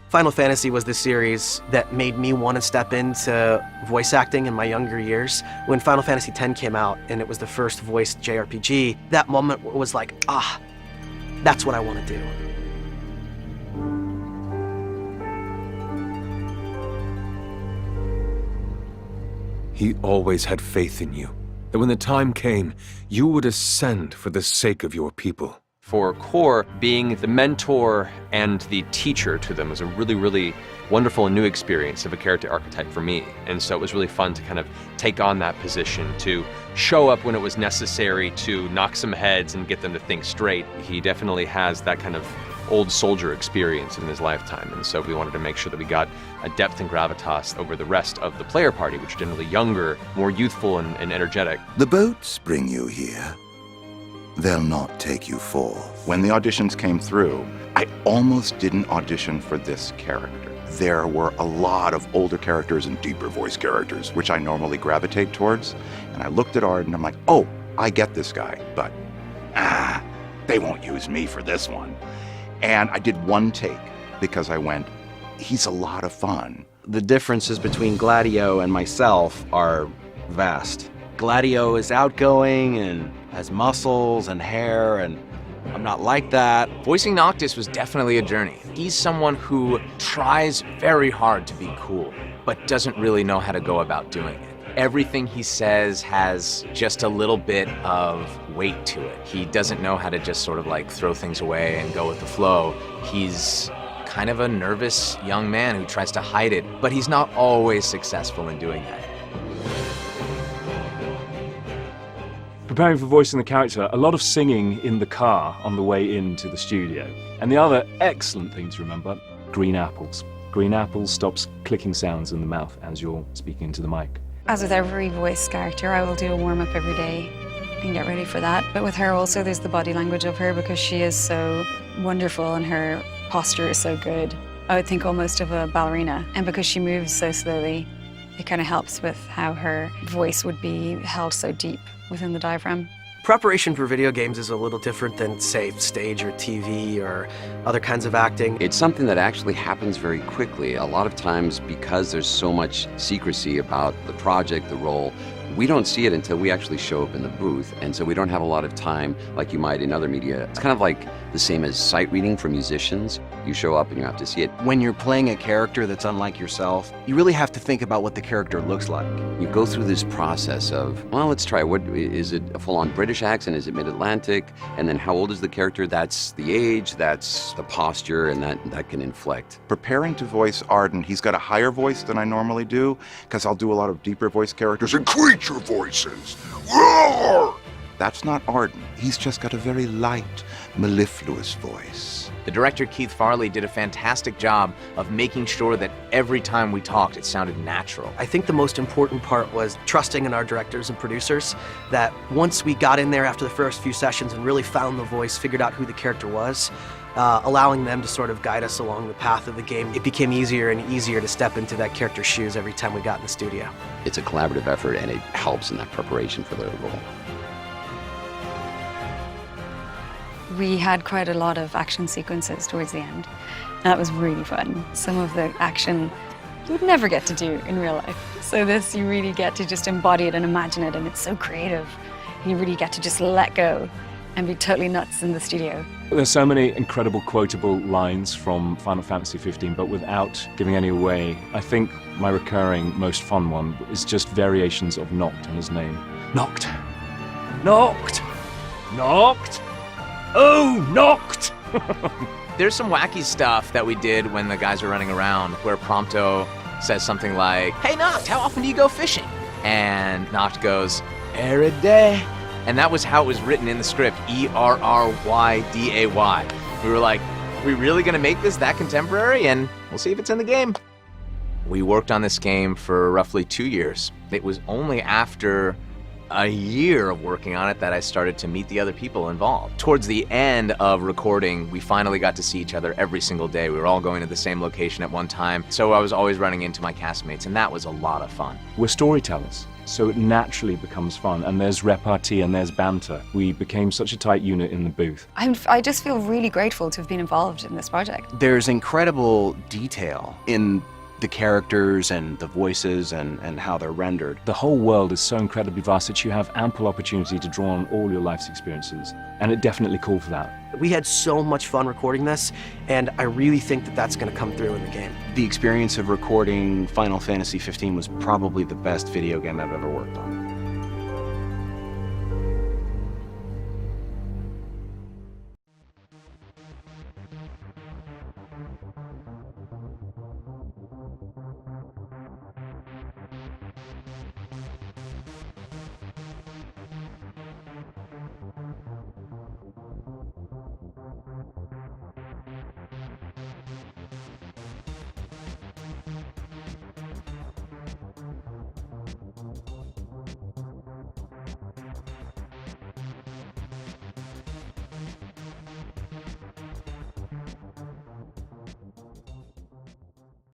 Final Fantasy was the series that made me want to step into voice acting in my younger years. When Final Fantasy X came out and it was the first voiced JRPG, that moment was like, that's what I want to do. He always had faith in you, that when the time came, you would ascend for the sake of your people. For Core, being the mentor and the teacher to them was a really, really wonderful and new experience of a character archetype for me. And so it was really fun to kind of take on that position, to show up when it was necessary, to knock some heads and get them to think straight. He definitely has that kind of old soldier experience in his lifetime, and so we wanted to make sure that we got a depth and gravitas over the rest of the player party, which are generally younger, more youthful and energetic. The boats bring you here. They'll not take you forth. When the auditions came through, I almost didn't audition for this character. There were a lot of older characters and deeper voice characters, which I normally gravitate towards, and I looked at Arden and I'm like, oh, I get this guy, but they won't use me for this one. And I did one take because I went, he's a lot of fun. The differences between Gladio and myself are vast. Gladio is outgoing and has muscles and hair, and I'm not like that. Voicing Noctis was definitely a journey. He's someone who tries very hard to be cool, but doesn't really know how to go about doing it. Everything he says has just a little bit of weight to it. He doesn't know how to just sort of like throw things away and go with the flow. He's kind of a nervous young man who tries to hide it, but he's not always successful in doing that. Preparing for voicing the character, a lot of singing in the car on the way into the studio. And the other excellent thing to remember, green apples. Green apples stops clicking sounds in the mouth as you're speaking into the mic. As with every voice character, I will do a warm-up every day and get ready for that. But with her also, there's the body language of her because she is so wonderful and her posture is so good. I would think almost of a ballerina. And because she moves so slowly, it kind of helps with how her voice would be held so deep within the diaphragm. Preparation for video games is a little different than, say, stage or TV or other kinds of acting. It's something that actually happens very quickly. A lot of times, because there's so much secrecy about the project, the role, we don't see it until we actually show up in the booth, and so we don't have a lot of time like you might in other media. It's kind of like the same as sight reading for musicians. You show up and you have to see it. When you're playing a character that's unlike yourself, you really have to think about what the character looks like. You go through this process of, well, let's try, what is it, a full-on British accent? Is it mid-Atlantic? And then how old is the character? That's the age, that's the posture, and that can inflect. Preparing to voice Arden, he's got a higher voice than I normally do, because I'll do a lot of deeper voice characters and creature voices. Roar! That's not Arden. He's just got a very light, mellifluous voice. The director, Keith Farley, did a fantastic job of making sure that every time we talked, it sounded natural. I think the most important part was trusting in our directors and producers, that once we got in there after the first few sessions and really found the voice, figured out who the character was, allowing them to sort of guide us along the path of the game, it became easier and easier to step into that character's shoes every time we got in the studio. It's a collaborative effort, and it helps in that preparation for the role. We had quite a lot of action sequences towards the end. That was really fun. Some of the action you would never get to do in real life. So this, you really get to just embody it and imagine it, and it's so creative. You really get to just let go and be totally nuts in the studio. There's so many incredible quotable lines from Final Fantasy 15, but without giving any away, I think my recurring, most fun one is just variations of Noct and his name. Noct! Noct! Noct! Oh, Noct! There's some wacky stuff that we did when the guys were running around where Prompto says something like, "Hey Noct, how often do you go fishing?" And Noct goes, "Every day." And that was how it was written in the script, E-R-R-Y-D-A-Y. We were like, are we really gonna make this that contemporary? And we'll see if it's in the game. We worked on this game for roughly 2 years. It was only after a year of working on it that I started to meet the other people involved. Towards the end of recording, we finally got to see each other every single day. We were all going to the same location at one time, so I was always running into my castmates, and that was a lot of fun. We're storytellers, so it naturally becomes fun, and there's repartee and there's banter. We became such a tight unit in the booth. I just feel really grateful to have been involved in this project. There's incredible detail in the characters and the voices and how they're rendered. The whole world is so incredibly vast that you have ample opportunity to draw on all your life's experiences, and it definitely called for that. We had so much fun recording this, and I really think that that's going to come through in the game. The experience of recording Final Fantasy 15 was probably the best video game I've ever worked on.